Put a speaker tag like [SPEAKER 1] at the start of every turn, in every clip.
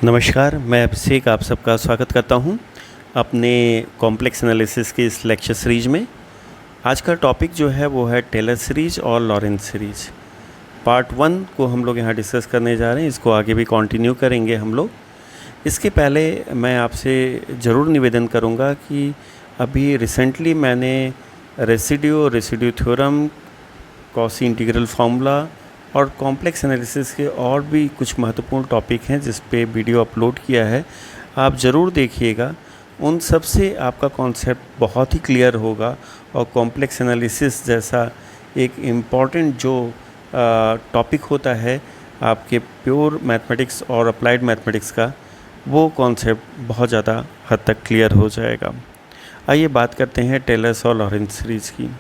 [SPEAKER 1] नमस्कार, मैं अभिषेक आप सबका स्वागत करता हूं अपने कॉम्प्लेक्स एनालिसिस की इस लेक्चर सीरीज़ में। आज का टॉपिक जो है वो है टेलर सीरीज़ और लॉरेंज सीरीज़। पार्ट 1 को हम लोग यहाँ डिस्कस करने जा रहे हैं, इसको आगे भी कंटिन्यू करेंगे हम लोग। इसके पहले मैं आपसे ज़रूर निवेदन करूँगा कि अभी रिसेंटली मैंने residue theorem, Cauchy integral formula और कॉम्प्लेक्स एनालिसिस के और भी कुछ महत्वपूर्ण टॉपिक हैं जिस पे वीडियो अपलोड किया है, आप ज़रूर देखिएगा। उन सब से आपका कॉन्सेप्ट बहुत ही क्लियर होगा और कॉम्प्लेक्स एनालिसिस जैसा एक इम्पॉर्टेंट जो टॉपिक होता है आपके प्योर मैथमेटिक्स और अप्लाइड मैथमेटिक्स का, वो कॉन्सेप्ट बहुत ज़्यादा हद तक क्लियर हो जाएगा। आइए बात करते हैं टेलर्स और लॉरेंज सीरीज़ की।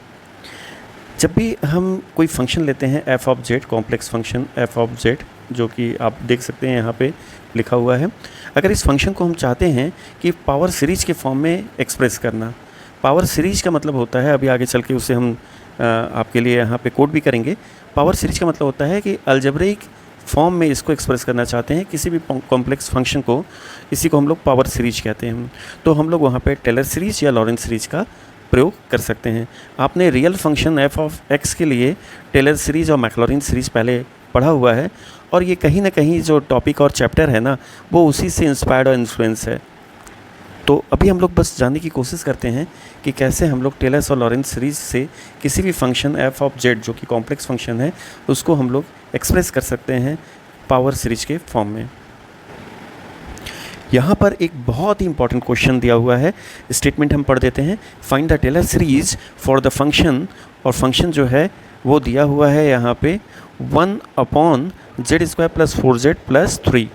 [SPEAKER 1] जब भी हम कोई फंक्शन लेते हैं F of Z, complex function F of Z, जो कि आप देख सकते हैं यहाँ पे लिखा हुआ है, अगर इस फंक्शन को हम चाहते हैं कि पावर सीरीज के फॉर्म में एक्सप्रेस करना, पावर सीरीज का मतलब होता है, अभी आगे चल के उसे हम आपके लिए यहाँ पे कोड भी करेंगे। पावर सीरीज का मतलब होता है कि अलजेब्रिक फॉर्म में इसको एक्सप्रेस करना चाहते हैं किसी भी कॉम्प्लेक्स फंक्शन को, इसी को हम लोग पावर सीरीज कहते हैं। तो हम लोग वहाँ पे टेलर सीरीज या लॉरेंज सीरीज का प्रयोग कर सकते हैं। आपने real function F of x के लिए टेलर सीरीज और मैक्लॉरिन सीरीज पहले पढ़ा हुआ है, और ये कहीं ना कहीं जो टॉपिक और चैप्टर है ना, वो उसी से इंस्पायर्ड और इन्फ्लुएंस है। तो अभी हम लोग बस जानने की कोशिश करते हैं कि कैसे हम लोग टेलर्स और लॉरेंज सीरीज से किसी भी फंक्शन एफ ऑफ जेड, जो कि कॉम्प्लेक्स फंक्शन है, उसको हम लोग एक्सप्रेस कर सकते हैं पावर सीरीज के फॉर्म में। यहाँ पर एक बहुत ही इंपॉर्टेंट क्वेश्चन दिया हुआ है, स्टेटमेंट हम पढ़ देते हैं। Find the Taylor series for the function, और फंक्शन जो है वो दिया हुआ है यहाँ पे 1/z² + 4z + 3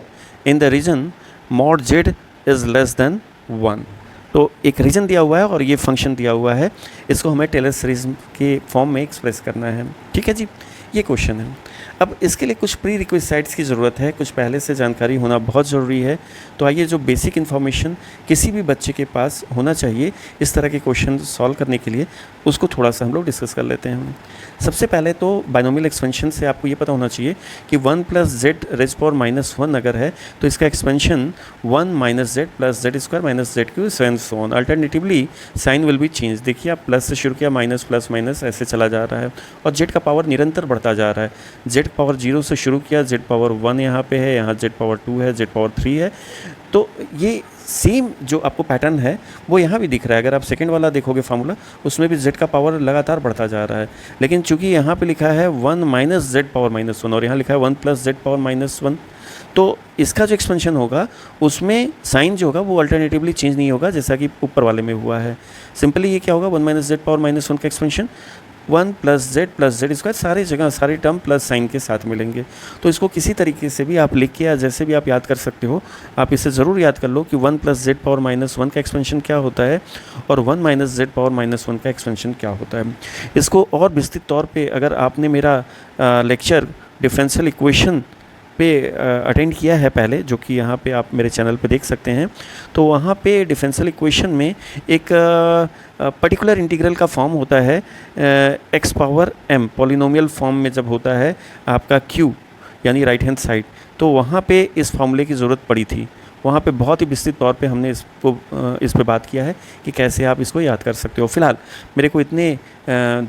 [SPEAKER 1] in the region mod z is less than 1। तो एक रीजन दिया हुआ है और ये फंक्शन दिया हुआ है, इसको हमें टेलर सीरीज के फॉर्म में एक्सप्रेस करना है। ठीक है जी, ये क्वेश्चन है। अब इसके लिए कुछ प्री रिक्विजिट्स की ज़रूरत है, कुछ पहले से जानकारी होना बहुत ज़रूरी है। तो आइए, जो बेसिक इन्फॉर्मेशन किसी भी बच्चे के पास होना चाहिए इस तरह के क्वेश्चन सॉल्व करने के लिए, उसको थोड़ा सा हम लोग डिस्कस कर लेते हैं। सबसे पहले तो बाइनोमियल एक्सपेंशन से आपको ये पता होना चाहिए कि 1 + z⁻⁻1 अगर है तो इसका expansion 1 - z + z² - z³ and so on. Alternatively sign will be change. देखिए, आप प्लस से शुरू किया, माइनस प्लस माइनस ऐसे चला जा रहा है, और z का पावर निरंतर बढ़ता जा रहा है। z पावर 0 से शुरू किया, z पावर 1 यहाँ पे है, यहाँ z पावर 2 है, z पावर 3 है। तो ये सेम जो आपको पैटर्न है वो यहाँ भी दिख रहा है। अगर आप सेकंड वाला देखोगे फार्मूला, उसमें भी z का पावर लगातार बढ़ता जा रहा है, लेकिन चूंकि यहाँ पे लिखा है 1 - z पावर -1 और यहाँ लिखा है 1 + z पावर -1, तो इसका जो एक्सपेंशन होगा उसमें साइन जो होगा वो अल्टरनेटिवली चेंज नहीं होगा, जैसा कि ऊपर वाले में हुआ है। सिंपली ये क्या होगा, 1 - z पावर -1 का एक्सपेंशन 1 + z + z², सारे जगह सारे टर्म प्लस साइन के साथ मिलेंगे। तो इसको किसी तरीके से भी आप लिख के या जैसे भी आप याद कर सकते हो, आप इसे ज़रूर याद कर लो कि 1 + z पावर -1 का एक्सपेंशन क्या होता है और 1 - z पावर -1 का एक्सपेंशन क्या होता है। इसको और विस्तृत तौर पे अगर आपने मेरा लेक्चर डिफरेंशियल इक्वेशन पे अटेंड किया है पहले, जो कि यहाँ पे आप मेरे चैनल पे देख सकते हैं, तो वहाँ पे डिफरेंशियल इक्वेशन में एक पर्टिकुलर इंटीग्रल का फॉर्म होता है x power m, polynomial form में जब होता है आपका q यानी राइट हैंड साइड, तो वहाँ पे इस फॉर्मूले की ज़रूरत पड़ी थी। वहाँ पे बहुत ही विस्तृत तौर पे हमने इस पे बात किया है कि कैसे आप इसको याद कर सकते हो। फिलहाल मेरे को इतने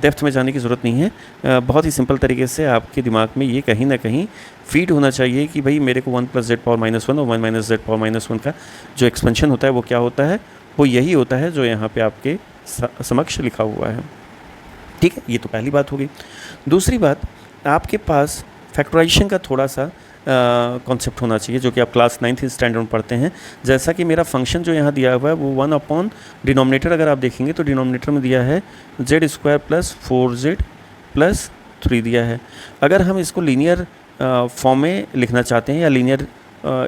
[SPEAKER 1] डेप्थ में जाने की ज़रूरत नहीं है। बहुत ही सिंपल तरीके से आपके दिमाग में ये कहीं ना कहीं फीड होना चाहिए कि भाई मेरे को 1 + z पावर -1 और 1 - z पावर -1 का जो एक्सपेंशन होता है वो क्या होता है, वो यही होता है जो यहाँ पे आपके समक्ष लिखा हुआ है। ठीक है, ये तो पहली बात हो गई। दूसरी बात, आपके पास फैक्टराइजेशन का थोड़ा सा कॉन्सेप्ट होना चाहिए, जो कि आप क्लास 9th स्टैंडर्ड में पढ़ते हैं। जैसा कि मेरा फंक्शन जो यहाँ दिया हुआ है वो 1 डिनोमिनेटर, अगर आप देखेंगे तो डिनोमिनेटर में दिया है z² + 4z + 3 दिया है। अगर हम इसको लीनियर फॉर्म में लिखना चाहते हैं या लीनियर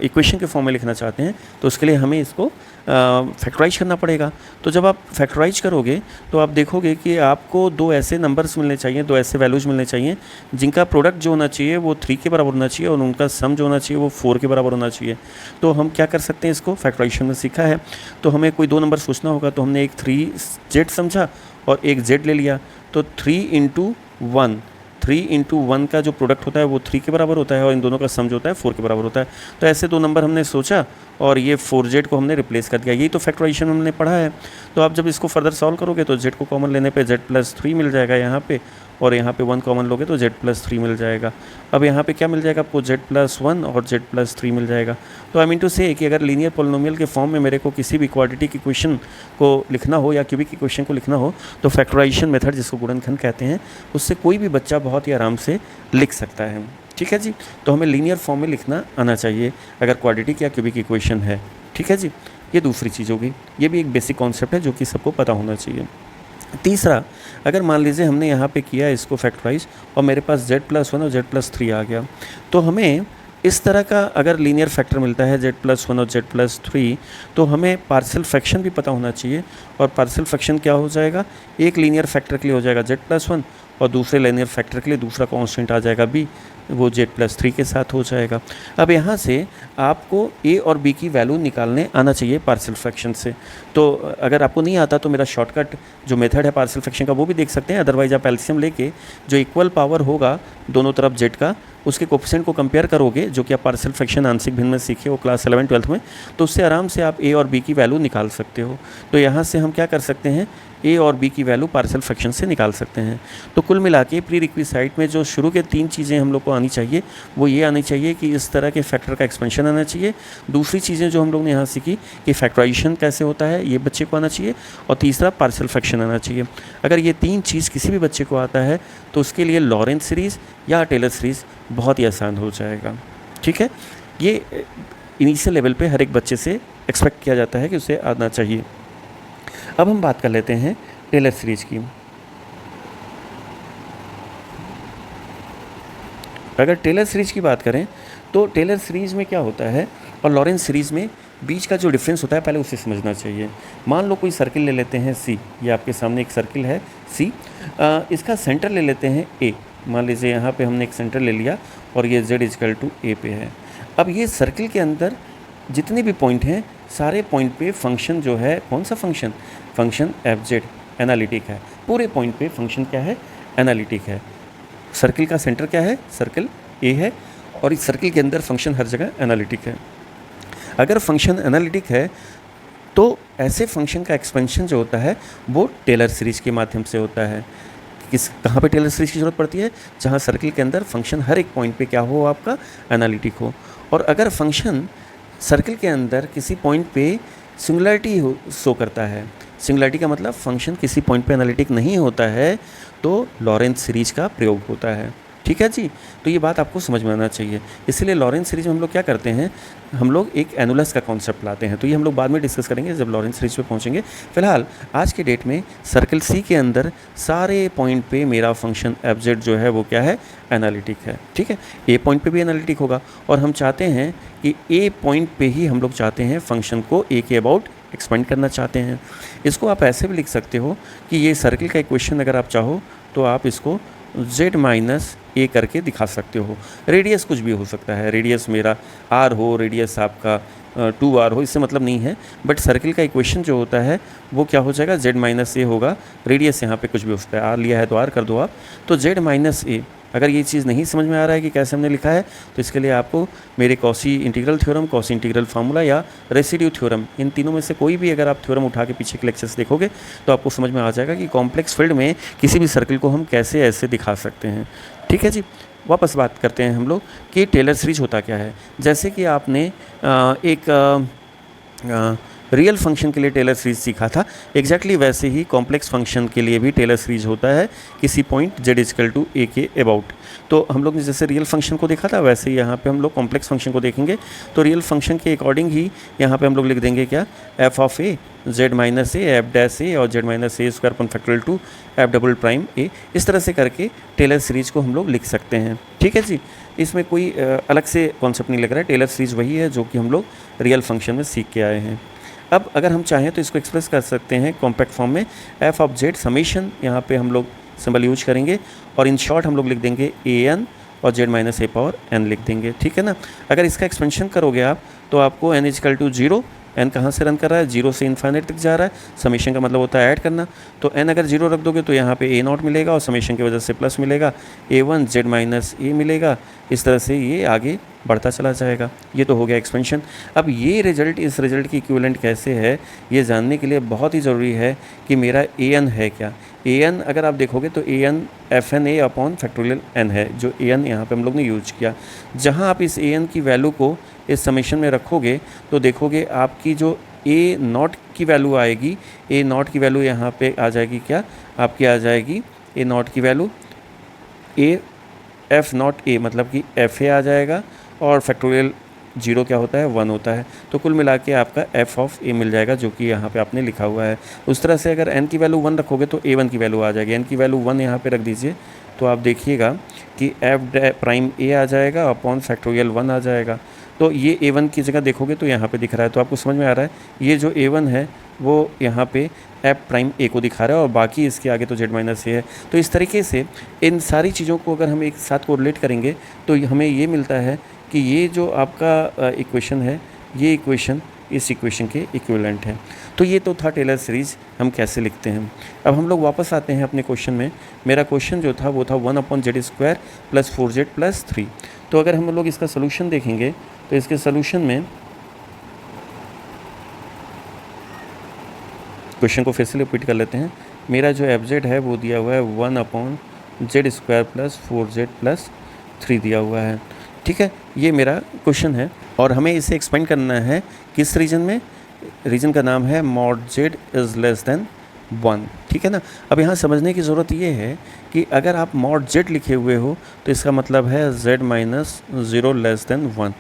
[SPEAKER 1] इक्वेशन के फॉर्म में लिखना चाहते हैं, तो उसके लिए हमें इसको फैक्टराइज करना पड़ेगा। तो जब आप फैक्टराइज करोगे तो आप देखोगे कि आपको दो ऐसे नंबर्स मिलने चाहिए, दो ऐसे वैल्यूज़ मिलने चाहिए जिनका प्रोडक्ट जो होना चाहिए वो 3 के बराबर होना चाहिए और उनका सम जो होना चाहिए वो 4 के बराबर होना चाहिए। तो हम क्या कर सकते हैं, इसको फैक्टराइजेशन में सीखा है, तो हमें कोई दो नंबर सोचना होगा, तो हमने एक 3z समझा और एक z ले लिया, तो 3 × 1 3 इंटू 1 का जो प्रोडक्ट होता है वो 3 के बराबर होता है और इन दोनों का सम जो होता है 4 के बराबर होता है। तो ऐसे दो नंबर हमने सोचा और ये 4z को हमने रिप्लेस कर दिया। यही तो फैक्टराइजेशन हमने पढ़ा है। तो आप जब इसको फर्दर सॉल्व करोगे तो z को कॉमन लेने पे z+3 मिल जाएगा यहाँ पे, और यहाँ पे 1 कॉमन लोगे तो z+3 मिल जाएगा। अब यहाँ पे क्या मिल जाएगा आपको, z+1 और z+3 मिल जाएगा। तो आई मीन टू से कि अगर लीनियर पोलिनोमियल के फॉर्म में मेरे को किसी भी क्वाड्रेटिक इक्वेशन को लिखना हो या क्यूबिक इक्वेशन को लिखना हो तो फैक्टराइजेशन मेथड, जिसको गुणनखंड कहते हैं, उससे कोई भी बच्चा बहुत ही आराम से लिख सकता है। ठीक है जी। तो हमें लीनियर फॉर्म में लिखना आना चाहिए अगर क्वाड्रेटिक या क्यूबिक इक्वेशन है। ठीक है जी। ये दूसरी चीज़ होगी। ये भी एक बेसिक कॉन्सेप्ट है जो कि सबको पता होना चाहिए। तीसरा, अगर मान लीजिए हमने यहाँ पे किया इसको फैक्टराइज और मेरे पास z+1 और z+3 आ गया, तो हमें इस तरह का अगर लीनियर फैक्टर मिलता है z+1 और z+3, तो हमें पार्शियल फ्रैक्शन भी पता होना चाहिए। और पार्शियल फ्रैक्शन क्या हो जाएगा, एक लीनियर फैक्टर के लिए हो जाएगा z+1 और दूसरे लीनियर फैक्टर के लिए दूसरा कांस्टेंट आ जाएगा b, वो z+3 के साथ हो जाएगा। अब यहाँ से आपको a और b की वैल्यू निकालने आना चाहिए पार्शियल फ्रैक्शन से। तो अगर आपको नहीं आता तो मेरा शॉर्टकट जो मेथड है पार्शियल फ्रैक्शन का वो भी देख सकते हैं। अदरवाइज आप एलसीएम लेके जो इक्वल पावर होगा दोनों तरफ z का, उसके कोफिशिएंट को कंपेयर करोगे, जो कि आप पार्शियल फ्रैक्शन आंशिक भिन्न में सीखे हो क्लास 11-12 में, तो उससे आराम से आप a और b की वैल्यू निकाल सकते हो। तो यहाँ से हम क्या कर सकते हैं, a और b की वैल्यू पार्शियल फ्रैक्शन से निकाल सकते हैं। तो कुल मिला के प्री रिक्विसाइट में जो शुरू के 3 चीज़ें हम लोग को आनी चाहिए वो ये आनी चाहिए कि इस तरह के फैक्टर का एक्सपेंशन आना चाहिए। दूसरी चीज़ें जो हम लोग ने यहाँ सीखी कि फैक्टराइजेशन कैसे होता है ये बच्चे को आना चाहिए, और तीसरा पार्शियल फ्रैक्शन आना चाहिए। अगर ये 3 चीज़ किसी भी बच्चे को आता है तो उसके लिए लॉरेंट सीरीज़ या टेलर सीरीज़ बहुत ही आसान हो जाएगा। ठीक है। ये इनिशियल लेवल पे हर एक बच्चे से एक्सपेक्ट किया जाता है कि उसे आना चाहिए। अब हम बात कर लेते हैं टेलर सीरीज़ की। अगर टेलर सीरीज़ की बात करें तो टेलर सीरीज़ में क्या होता है और लॉरेंट सीरीज़ में बीच का जो डिफरेंस होता है पहले उसे समझना चाहिए। मान लो कोई सर्किल ले लेते हैं सी, ये आपके सामने एक सर्किल है सी, इसका सेंटर ले लेते हैं ए। मान लीजिए यहाँ पे हमने एक सेंटर ले लिया और ये z ए पे है। अब ये सर्किल के अंदर जितने भी पॉइंट हैं सारे पॉइंट पे फंक्शन जो है, कौन सा फंक्शन, फंक्शन f(z) एनालिटिक है। पूरे पॉइंट पे फंक्शन क्या है, एनालिटिक है। सर्किल का सेंटर क्या है, सर्किल ए है, और इस सर्किल के अंदर फंक्शन हर जगह एनालिटिक है। अगर फंक्शन एनालिटिक है तो ऐसे फंक्शन का एक्सपेंशन जो होता है वो टेलर सीरीज़ के माध्यम से होता है। कहाँ पे टेलर सीरीज़ की ज़रूरत पड़ती है, जहाँ सर्किल के अंदर फंक्शन हर एक पॉइंट पे क्या हो, आपका एनालिटिक हो। और अगर फंक्शन सर्किल के अंदर किसी पॉइंट पे सिंगुलरिटी हो शो करता है, सिंगुलरिटी का मतलब फंक्शन किसी पॉइंट पे एनालिटिक नहीं होता है, तो लॉरेंट सीरीज़ का प्रयोग होता है। ठीक है जी। तो ये बात आपको समझ में आना चाहिए। इसलिए लॉरेंट सीरीज में हम लोग क्या करते हैं, हम लोग एक एनुलस का कॉन्सेप्ट लाते हैं। तो ये हम लोग बाद में डिस्कस करेंगे जब लॉरेंट सीरीज पे पहुंचेंगे। फिलहाल आज के डेट में सर्किल सी के अंदर सारे पॉइंट पे मेरा फंक्शन f(z) जो है वो क्या है, एनालिटिक है। ठीक है। ए पॉइंट पे भी एनालिटिक होगा और हम चाहते हैं कि ए पॉइंट पे ही हम लोग चाहते हैं फंक्शन को ए के अबाउट एक्सपेंड करना चाहते हैं। इसको आप ऐसे भी लिख सकते हो कि ये सर्किल का इक्वेशन अगर आप चाहो तो आप इसको z-a करके दिखा सकते हो। रेडियस कुछ भी हो सकता है, रेडियस मेरा r हो, रेडियस आपका 2r हो, इससे मतलब नहीं है। बट सर्किल का इक्वेशन जो होता है वो क्या हो जाएगा, z-a होगा। रेडियस यहाँ पे कुछ भी हो सकता है, r लिया है तो r कर दो आप। तो z-a, अगर ये चीज़ नहीं समझ में आ रहा है कि कैसे हमने लिखा है तो इसके लिए आपको मेरे quasi integral theorem, quasi integral formula या रेसिड्यू थ्योरम, इन तीनों में से कोई भी अगर आप थ्योरम उठा के पीछे के लेक्चर्स देखोगे तो आपको समझ में आ जाएगा कि कॉम्प्लेक्स फील्ड में किसी भी सर्किल को हम कैसे ऐसे दिखा सकते हैं। ठीक है जी। वापस बात करते हैं हम लोग कि टेलर सीरीज होता क्या है। जैसे कि आपने एक रियल फंक्शन के लिए टेलर सीरीज सीखा था, एग्जैक्टली वैसे ही कॉम्प्लेक्स फंक्शन के लिए भी टेलर सीरीज होता है किसी पॉइंट z=a के अबाउट। तो हम लोग ने जैसे रियल फंक्शन को देखा था वैसे ही यहाँ पे हम लोग कॉम्प्लेक्स फंक्शन को देखेंगे। तो रियल फंक्शन के अकॉर्डिंग ही यहाँ पे हम लोग लिख देंगे क्या, f(a), z-a, f' और z-a² f'(a). इस तरह से करके टेलर सीरीज को हम लोग लिख सकते हैं। ठीक है जी। इसमें कोई अलग से कॉन्सेप्ट नहीं लग रहा है, टेलर सीरीज वही है जो कि हम लोग रियल फंक्शन में सीख के आए हैं। अब अगर हम चाहें तो इसको एक्सप्रेस कर सकते हैं कॉम्पैक्ट फॉर्म में, f(z) समेशन, यहाँ पे हम लोग सिंबल यूज करेंगे और इन शॉर्ट हम लोग लिख देंगे an और z-a⁴ n लिख देंगे। ठीक है ना। अगर इसका एक्सपेंशन करोगे आप तो आपको n = 0 एन कहाँ से रन कर रहा है, 0 से इन्फाइनाइट तक जा रहा है, समेशन का मतलब होता है ऐड करना, तो एन अगर 0 रख दोगे तो यहाँ पे ए नॉट मिलेगा और समेशन की वजह से प्लस मिलेगा, A1 Z माइनस ए मिलेगा। इस तरह से ये आगे बढ़ता चला जाएगा। ये तो हो गया एक्सपेंशन। अब ये रिजल्ट इस रिजल्ट की इक्विवेलेंट कैसे है ये जानने के लिए बहुत ही ज़रूरी है कि मेरा AN है क्या। AN अगर आप देखोगे तो AN FN A upon factorial N है, जो AN यहाँ पे हम लोग ने यूज किया। जहाँ आप इस AN की वैल्यू को इस समेशन में रखोगे तो देखोगे आपकी जो A नॉट की वैल्यू आएगी, A नॉट की वैल्यू यहाँ पे आ जाएगी, क्या आपकी आ जाएगी A नॉट की value A F not A, मतलब कि FA आ जाएगा, और फैक्टोरियल 0 क्या होता है, 1 होता है। तो कुल मिला के आपका F ऑफ A मिल जाएगा, जो कि यहाँ पे आपने लिखा हुआ है। उस तरह से अगर N की वैल्यू 1 रखोगे तो A1 की वैल्यू आ जाएगी। N की वैल्यू 1 यहाँ पे रख दीजिए तो आप देखिएगा कि F प्राइम A आ जाएगा अपॉन फैक्टोरियल 1 आ जाएगा। तो ये A1 की जगह देखोगे तो यहाँ पे दिख रहा है, तो आपको समझ में आ रहा है ये जो A1 है वो यहाँ पे F प्राइम A को दिखा रहा है और बाकी इसके आगे तो Z माइनस A है। तो इस तरीके से इन सारी चीज़ों को अगर हम एक साथ कोरिलेट करेंगे तो हमें ये मिलता है कि ये जो आपका इक्वेशन है, ये इक्वेशन इस इक्वेशन के इक्विवेलेंट है। तो ये तो था टेलर सीरीज़ हम कैसे लिखते हैं। अब हम लोग वापस आते हैं अपने क्वेश्चन में। मेरा क्वेश्चन जो था वो था 1/z² + 4z + 3। तो अगर हम लोग इसका सोल्यूशन देखेंगे तो इसके सोल्यूशन में क्वेश्चन को फिर से रिपीट कर लेते हैं। मेरा जो FZ है वो दिया हुआ है 1/z² + 4z + 3 दिया हुआ है। ठीक है, ये मेरा क्वेश्चन है और हमें इसे एक्सपेंड करना है किस रीजन में। रीजन का नाम है mod z is less than 1। ठीक है ना। अब यहाँ समझने की ज़रूरत ये है कि अगर आप mod z लिखे हुए हो तो इसका मतलब है z माइनस 0 लेस देन 1।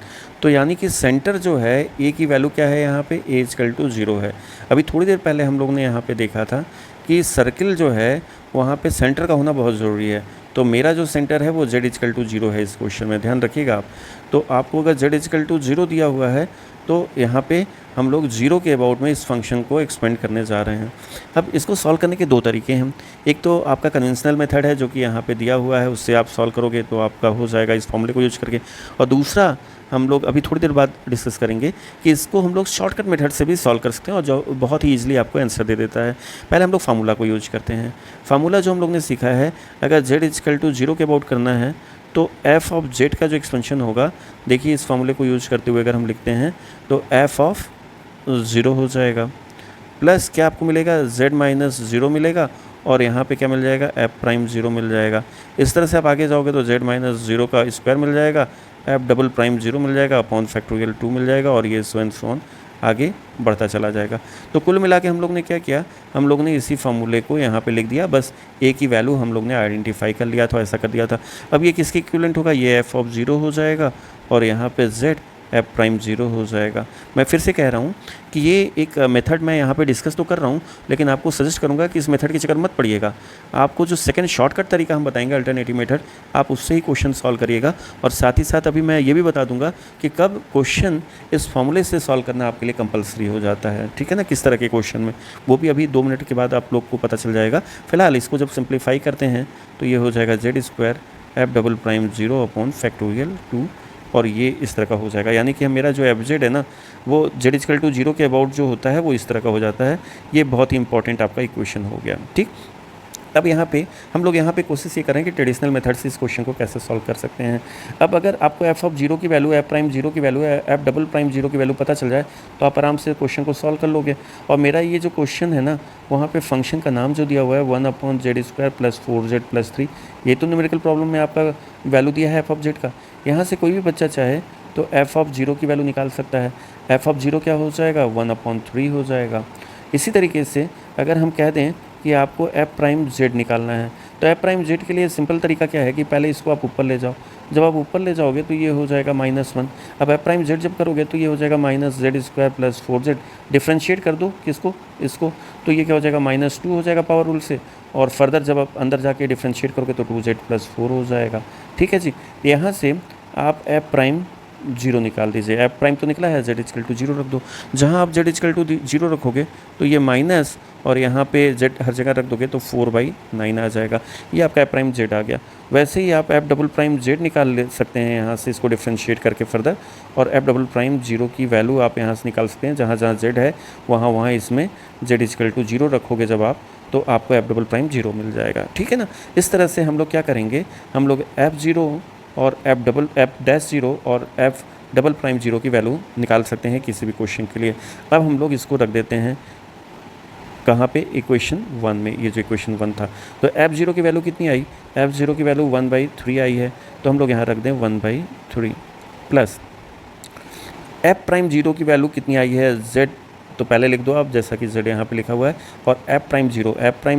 [SPEAKER 1] तो यानी कि सेंटर जो है a की वैल्यू क्या है, यहाँ पे a = 0 है। अभी थोड़ी देर पहले हम लोग ने यहाँ पे देखा था कि सर्किल जो है वहाँ पे सेंटर का होना बहुत ज़रूरी है। तो मेरा जो सेंटर है वो z = 0 है इस क्वेश्चन में, ध्यान रखिएगा आप। तो आपको अगर z = 0 दिया हुआ है तो यहाँ पे हम लोग 0 के अबाउट में इस फंक्शन को एक्सपेंड करने जा रहे हैं। अब इसको सॉल्व करने के दो तरीके हैं। एक तो आपका कन्वेंशनल मेथड है जो कि यहाँ पे दिया हुआ है, उससे आप सॉल्व करोगे तो आपका हो जाएगा इस फॉर्मूले को यूज करके। और दूसरा हम लोग अभी थोड़ी देर बाद डिस्कस करेंगे कि इसको हम लोग शॉर्टकट मेथड से भी सॉल्व कर सकते हैं और जो बहुत ही ईजिली आपको आंसर दे देता है। पहले हम लोग फार्मूला को यूज करते हैं। फार्मूला जो हम लोग ने सीखा है, अगर z = 0 के अबाउट करना है तो f ऑफ z का जो एक्सपेंशन होगा, देखिए इस फार्मूले को यूज करते हुए अगर हम लिखते हैं तो f ऑफ 0 हो जाएगा, प्लस क्या आपको मिलेगा, z माइनस 0 मिलेगा और यहाँ पे क्या मिल जाएगा, f प्राइम 0 मिल जाएगा। इस तरह से आप आगे जाओगे तो z माइनस 0 का स्क्वायर मिल जाएगा, f डबल प्राइम 0 मिल जाएगा अपॉन फैक्टोरियल 2 मिल जाएगा और ये सो एंड सो ऑन आगे बढ़ता चला जाएगा। तो कुल मिला के हम लोग ने क्या किया, हम लोग ने इसी फार्मूले को यहाँ पे लिख दिया, बस a की वैल्यू हम लोग ने आइडेंटिफाई कर लिया था, ऐसा कर दिया था। अब ये किसके इक्विवेलेंट होगा, ये f ऑफ 0 हो जाएगा और यहाँ पे z f प्राइम 0 हो जाएगा। मैं फिर से कह रहा हूँ कि ये एक मेथड मैं यहाँ पे डिस्कस तो कर रहा हूँ, लेकिन आपको सजेस्ट करूँगा कि इस मेथड के चक्कर मत पड़िएगा। आपको जो सेकंड शॉर्टकट तरीका हम बताएंगे अल्टरनेटिव मेथड, आप उससे ही क्वेश्चन सॉल्व करिएगा। और साथ ही साथ अभी मैं ये भी बता दूंगा कि कब क्वेश्चन इस फॉर्मूले से सॉल्व करना आपके लिए कंपलसरी हो जाता है। ठीक है ना, किस तरह के क्वेश्चन में, वो भी अभी 2 मिनट के बाद आप लोग को पता चल जाएगा। फिलहाल इसको जब सिंप्लीफाई करते हैं तो ये हो जाएगा z² f double prime 0 upon factorial 2 और ये इस तरह का हो जाएगा। यानी कि मेरा जो FZ है ना वो z = 0 के अबाउट जो होता है वो इस तरह का हो जाता है। ये बहुत ही इंपॉर्टेंट आपका इक्वेशन हो गया। ठीक, अब यहाँ पे हम लोग यहाँ पे कोशिश ये करें कि ट्रेडिशनल मेथड से इस क्वेश्चन को कैसे सॉल्व कर सकते हैं। अब अगर आपको f ऑफ 0 की वैल्यू, f प्राइम 0 की वैल्यू, f डबल प्राइम 0 की वैल्यू पता चल जाए तो आप आराम से क्वेश्चन को सॉल्व कर लोगे। और मेरा ये जो क्वेश्चन है ना, वहाँ पे फंक्शन का नाम जो दिया हुआ है 1/z² + 4z + 3, ये तो न्यूमेरिकल प्रॉब्लम में आपका वैल्यू दिया है f ऑफ z का। यहाँ से कोई भी बच्चा चाहे तो f ऑफ 0 की वैल्यू निकाल सकता है। f ऑफ 0 क्या हो जाएगा, 1/3 हो जाएगा। इसी तरीके से अगर हम कह दें कि आपको f प्राइम z निकालना है तो f प्राइम z के लिए सिंपल तरीका क्या है कि पहले इसको आप ऊपर ले जाओ। जब आप ऊपर ले जाओगे तो ये हो जाएगा -1। अब f प्राइम z जब करोगे तो ये हो जाएगा -z² + 4z। डिफ्रेंशिएट कर दो किसको, इसको, तो ये क्या हो जाएगा, -2 हो जाएगा पावर रूल से। और फर्दर जब आप अंदर जाके डिफ्रेंशिएट करोगे तो 2z + 4 हो जाएगा। ठीक है जी, यहाँ से आप f प्राइम 0 निकाल दीजिए। f प्राइम तो निकला है, z = 0 रख दो। जहाँ आप z = 0 रखोगे तो ये माइनस और यहाँ पे जेड हर जगह रख दोगे तो 4/9 आ जाएगा। ये आपका एफ प्राइम जेड आ गया। वैसे ही आप एफ डबल प्राइम जेड निकाल ले सकते हैं यहाँ से, इसको डिफ्रेंशिएट करके फर्दर, और एफ डबल प्राइम जीरो की वैल्यू आप यहाँ से निकाल सकते हैं। जहाँ जहाँ जेड है वहाँ इसमें जेड इक्वल टू 0 रखोगे जब आप, तो आपको एफ डबल प्राइम 0 मिल जाएगा। ठीक है ना। इस तरह से हम लोग क्या करेंगे, हम लोग F0 और F'0 और F डबल प्राइम 0 की वैल्यू निकाल सकते हैं किसी भी क्वेश्चन के लिए। अब हम लोग इसको रख देते हैं कहाँ पे, इक्वेशन 1 में। ये जो इक्वेशन 1 था, तो F0 की वैल्यू कितनी आई, F0 की वैल्यू 1/3 आई है, तो हम लोग यहाँ रख दें 1/3 प्लस एफ प्राइम 0 की वैल्यू कितनी आई है, Z, तो पहले लिख दो आप जैसा कि Z यहाँ पे लिखा हुआ है, और एफ प्राइम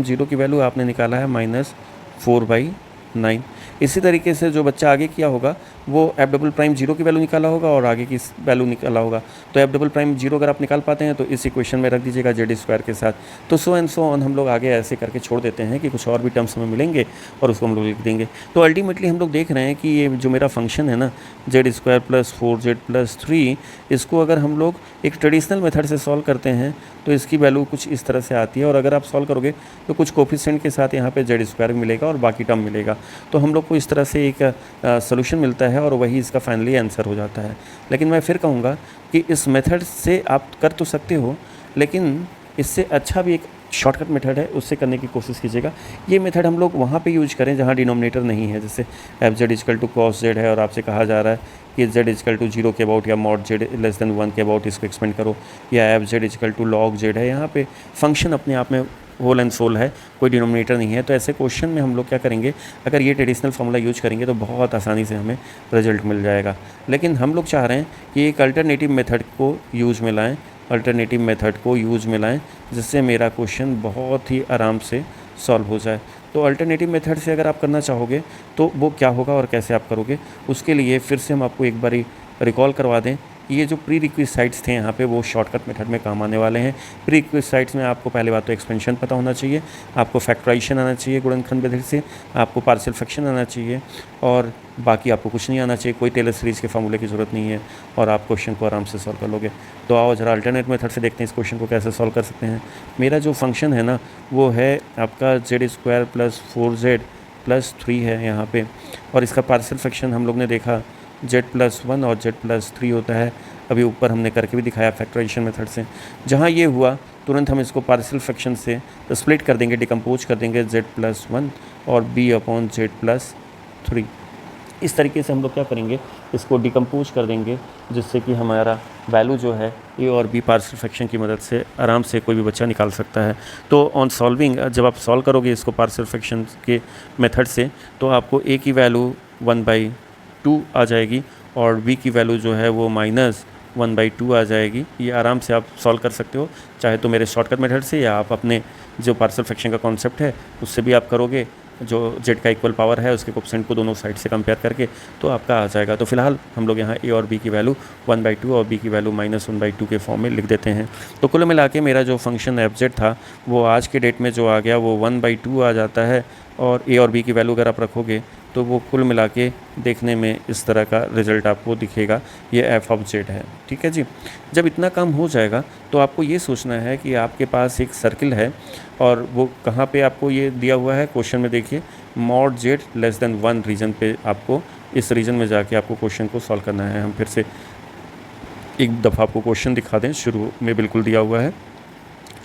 [SPEAKER 1] 0 की वैल्यू आपने निकाला है -4/9। इसी तरीके से जो बच्चा आगे किया होगा वो एफ डबल प्राइम 0 की वैल्यू निकाला होगा और आगे की वैल्यू निकाला होगा। तो एफ डबल प्राइम 0 अगर आप निकाल पाते हैं तो इस इक्वेशन में रख दीजिएगा जेड स्क्वायर के साथ। तो सो एंड सो ऑन हम लोग आगे ऐसे करके छोड़ देते हैं कि कुछ और भी टर्म्स हमें मिलेंगे और उसको हम लोग लिख देंगे। तो अल्टीमेटली हम लोग देख रहे हैं कि ये जो मेरा फंक्शन है ना, Z square plus 4z plus 3, इसको अगर हम लोग एक ट्रेडिशनल मेथड से सॉल्व करते हैं तो इसकी वैल्यू कुछ इस तरह से आती है, और अगर आप सॉल्व करोगे तो कुछ कोफिशिएंट के साथ यहाँ पे जेड स्क्वायर मिलेगा और बाकी टर्म मिलेगा। तो हम लोग को इस तरह से एक सोल्यूशन मिलता है और वही इसका फाइनली आंसर हो जाता है। लेकिन मैं फिर कहूँगा कि इस मेथड से आप कर तो सकते हो, लेकिन इससे अच्छा भी एक शॉर्टकट मेथड है, उससे करने की कोशिश कीजिएगा। ये मेथड हम लोग वहाँ पे यूज करें जहाँ डिनोमिनेटर नहीं है, जैसे F Z equal to cos Z है और आपसे कहा जा रहा है कि जेड इक्वल टू 0 के अबाउट या मॉड जेड लेस देन 1 के अबाउट इसको एक्सपेंड करो, या F Z equal to log Z है। यहाँ पे फंक्शन अपने आप में होल एंड सोल है, कोई डिनोमिनेटर नहीं है। तो ऐसे क्वेश्चन में हम लोग क्या करेंगे, अगर ये ट्रेडिशनल फार्मूला यूज करेंगे तो बहुत आसानी से हमें रिजल्ट मिल जाएगा। लेकिन हम लोग चाह रहे हैं कि एक अल्टरनेटिव मेथड को यूज़ में लाएँ, जिससे मेरा क्वेश्चन बहुत ही आराम से सॉल्व हो जाए। तो अल्टरनेटिव मेथड से अगर आप करना चाहोगे तो वो क्या होगा और कैसे आप करोगे, उसके लिए फिर से हम आपको एक बारी रिकॉल करवा दें कि ये जो प्री रिक्विजिट्स थे यहाँ पे वो शॉर्टकट मेथड में काम आने वाले हैं। प्री रिक्विजिट्स में आपको पहले बात तो एक्सपेंशन पता होना चाहिए, आपको फैक्टराइजेशन आना चाहिए गुणनखंड विधि से, आपको पार्शियल फ्रैक्शन आना चाहिए, और बाकी आपको कुछ नहीं आना चाहिए, कोई टेलर सीरीज़ के फार्मूले की ज़रूरत नहीं है, और आप क्वेश्चन को आराम से सॉल्व कर लोगे। तो आओ जरा अल्टरनेट मेथड से देखते हैं इस क्वेश्चन को कैसे सॉल्व कर सकते हैं। मेरा जो फंक्शन है ना वो है आपका Z square plus 4z plus 3 है यहाँ पे, और इसका पार्शियल फ्रैक्शन हम लोग ने देखा z+1 और z+3 होता है। अभी ऊपर हमने करके भी दिखाया फैक्टराइजेशन मेथड से। जहाँ ये हुआ तुरंत हम इसको पार्शियल फ्रैक्शन से स्प्लिट कर देंगे, डिकम्पोज कर देंगे z+1 और b/z+3। इस तरीके से हम लोग क्या करेंगे, इसको डिकम्पोज कर देंगे, जिससे कि हमारा वैल्यू जो है ए और बी पार्शियल फ्रैक्शन की मदद से आराम से कोई भी बच्चा निकाल सकता है। तो ऑन सॉल्विंग जब आप सॉल्व करोगे इसको पार्शियल फ्रैक्शन के मेथड से, तो आपको ए की वैल्यू 1/2 आ जाएगी और बी की वैल्यू जो है वो -1/2 आ जाएगी। ये आराम से आप सॉल्व कर सकते हो, चाहे तो मेरे शॉर्टकट मेथड से या आप अपने जो पार्शियल फ्रैक्शन का कॉन्सेप्ट है उससे भी आप करोगे, जो जेड का इक्वल पावर है उसके कोफिशिएंट को दोनों साइड से कंपेयर करके, तो आपका आ जाएगा। तो फिलहाल हम लोग यहाँ ए और बी की वैल्यू 1/2 और बी की वैल्यू -1/2 के फॉर्म में लिख देते हैं। तो कुल मिला के मेरा जो फंक्शन एफ जेड था वो आज के डेट में जो आ गया वो 1/2 आ जाता है, और ए और बी की वैल्यू अगर आप रखोगे तो वो कुल मिला के देखने में इस तरह का रिज़ल्ट आपको दिखेगा। ये एफ ऑफ जेड है। ठीक है जी। जब इतना काम हो जाएगा तो आपको ये सोचना है कि आपके पास एक सर्किल है, और वो कहाँ पे आपको ये दिया हुआ है क्वेश्चन में, देखिए mod Z less than 1 region पे, आपको इस रीजन में जाके आपको क्वेश्चन को सॉल्व करना है। हम फिर से एक दफ़ा आपको क्वेश्चन दिखा दें, शुरू में बिल्कुल दिया हुआ है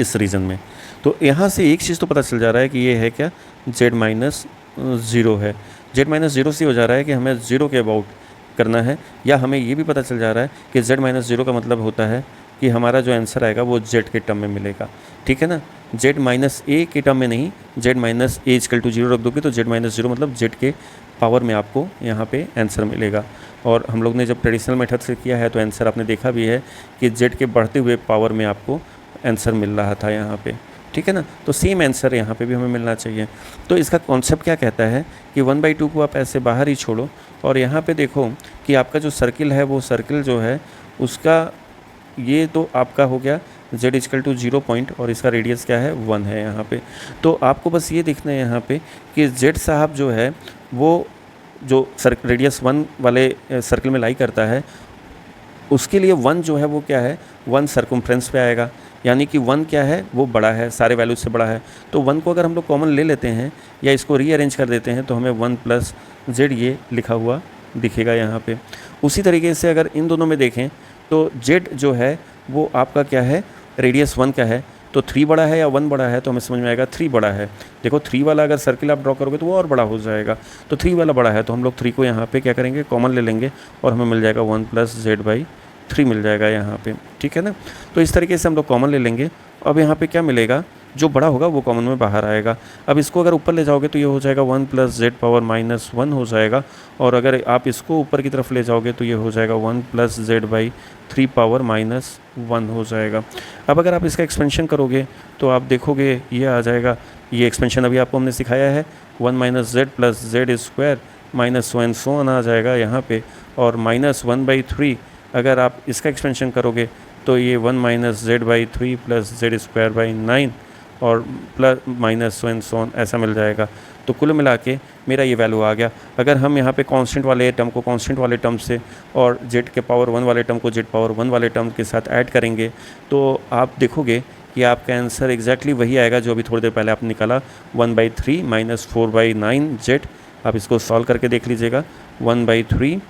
[SPEAKER 1] इस रीजन में। तो यहाँ से एक चीज़ तो पता चल जा रहा है कि ये है क्या, z-0 है। z-0 से हो जा रहा है कि हमें 0 के अबाउट करना है, या हमें ये भी पता चल जा रहा है कि z-0 का मतलब होता है कि हमारा जो आंसर आएगा वो z के टर्म में मिलेगा। ठीक है ना, z-a के टर्म में नहीं, z-a=0 रख दोगे तो z-0 मतलब z के पावर में आपको यहाँ पे आंसर मिलेगा। और हम लोग ने जब ट्रेडिशनल मेथड से किया है तो आंसर आपने देखा भी है कि z के बढ़ते हुए पावर में आपको आंसर मिल रहा था यहाँ पे। ठीक है ना, तो सेम आंसर यहाँ पे भी हमें मिलना चाहिए। तो इसका कॉन्सेप्ट क्या कहता है कि 1/2 को आप ऐसे बाहर ही छोड़ो, और यहाँ पे देखो कि आपका जो सर्किल है वो सर्किल जो है उसका ये तो आपका हो गया z=0 पॉइंट, और इसका रेडियस क्या है 1 है यहाँ पे। तो आपको बस ये देखना है यहाँ पे कि z साहब जो है वो जो रेडियस 1 वाले सर्किल में लाई करता है, उसके लिए 1 जो है वो क्या है, 1 सर्कम्फ्रेंस पे आएगा, यानी कि 1 क्या है, वो बड़ा है, सारे वैल्यूज से बड़ा है। तो 1 को अगर हम लोग कॉमन ले लेते हैं या इसको रीअरेंज कर देते हैं तो हमें 1 प्लस जेड ये लिखा हुआ दिखेगा यहाँ पे। उसी तरीके से अगर इन दोनों में देखें तो जेड जो है वो आपका क्या है, रेडियस 1 का है, तो 3 बड़ा है या 1 बड़ा है, तो हमें समझ में आएगा 3 बड़ा है। देखो 3 वाला अगर सर्किल आप ड्रॉ करोगे तो वो और बड़ा हो जाएगा, तो 3 वाला बड़ा है, तो हम लोग 3 को यहाँ पे क्या करेंगे, कॉमन ले लेंगे और हमें मिल जाएगा 1 प्लस जेड बाई 3 मिल जाएगा यहाँ पे, ठीक है ना। तो इस तरीके से हम लोग कॉमन ले लेंगे। अब यहाँ पे क्या मिलेगा, जो बड़ा होगा वो कॉमन में बाहर आएगा। अब इसको अगर ऊपर ले जाओगे तो ये हो जाएगा 1 प्लस जेड पावर माइनस 1 हो जाएगा, और अगर आप इसको ऊपर की तरफ ले जाओगे तो ये हो जाएगा 1 plus Z by 3 power minus 1 हो जाएगा। अब अगर आप इसका एक्सपेंशन करोगे तो आप देखोगे ये आ जाएगा, ये एक्सपेंशन अभी आपको हमने सिखाया है, 1 minus Z plus Z square minus 1 सो आ जाएगा यहाँ पे, और माइनस 1/3 अगर आप इसका एक्सपेंशन करोगे तो ये 1 minus Z by 3 plus Z square by 9 और प्लस माइनस 1 सो ऐसा मिल जाएगा। तो कुल मिला के मेरा ये वैल्यू आ गया। अगर हम यहाँ पे कांस्टेंट वाले टर्म को कांस्टेंट वाले टर्म से और जेड के पावर 1 वाले टर्म को जेड पावर 1 वाले टर्म के साथ ऐड करेंगे तो आप देखोगे कि आपका आंसर एग्जैक्टली वही आएगा जो अभी थोड़ी देर पहले आपने निकाला, 1/3 माइनस 4/9 जेड। आप इसको सॉल्व करके देख लीजिएगा, 1/3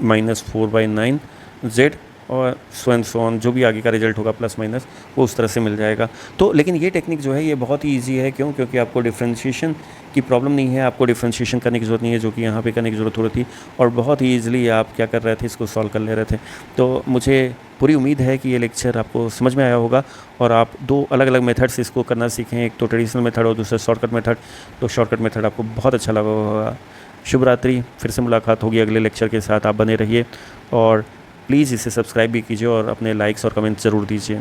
[SPEAKER 1] माइनस 4/9 जेड और सो ऑन जो भी आगे का रिजल्ट होगा प्लस माइनस वो उस तरह से मिल जाएगा। तो लेकिन ये टेक्निक जो है ये बहुत ही ईजी है, क्यों, क्योंकि आपको डिफ्रेंशिएशन की प्रॉब्लम नहीं है, आपको डिफ्रेंशिएशन करने की ज़रूरत नहीं है, जो कि यहाँ पे करने की ज़रूरत हो रही थी, और बहुत ही ईजिली आप क्या कर रहे थे, इसको सॉल्व कर ले रहे थे। तो मुझे पूरी उम्मीद है कि ये लेक्चर आपको समझ में आया होगा और आप 2 अलग अलग मेथड्स इसको करना सीखें, एक तो ट्रेडिशनल मेथड और दूसरा शॉर्टकट मेथड। तो शॉर्टकट मेथड आपको बहुत अच्छा लगा होगा। शुभ रात्रि, फिर से मुलाकात होगी अगले लेक्चर के साथ। आप बने रहिए और प्लीज़ इसे सब्सक्राइब भी कीजिए और अपने लाइक्स और कमेंट्स ज़रूर दीजिए।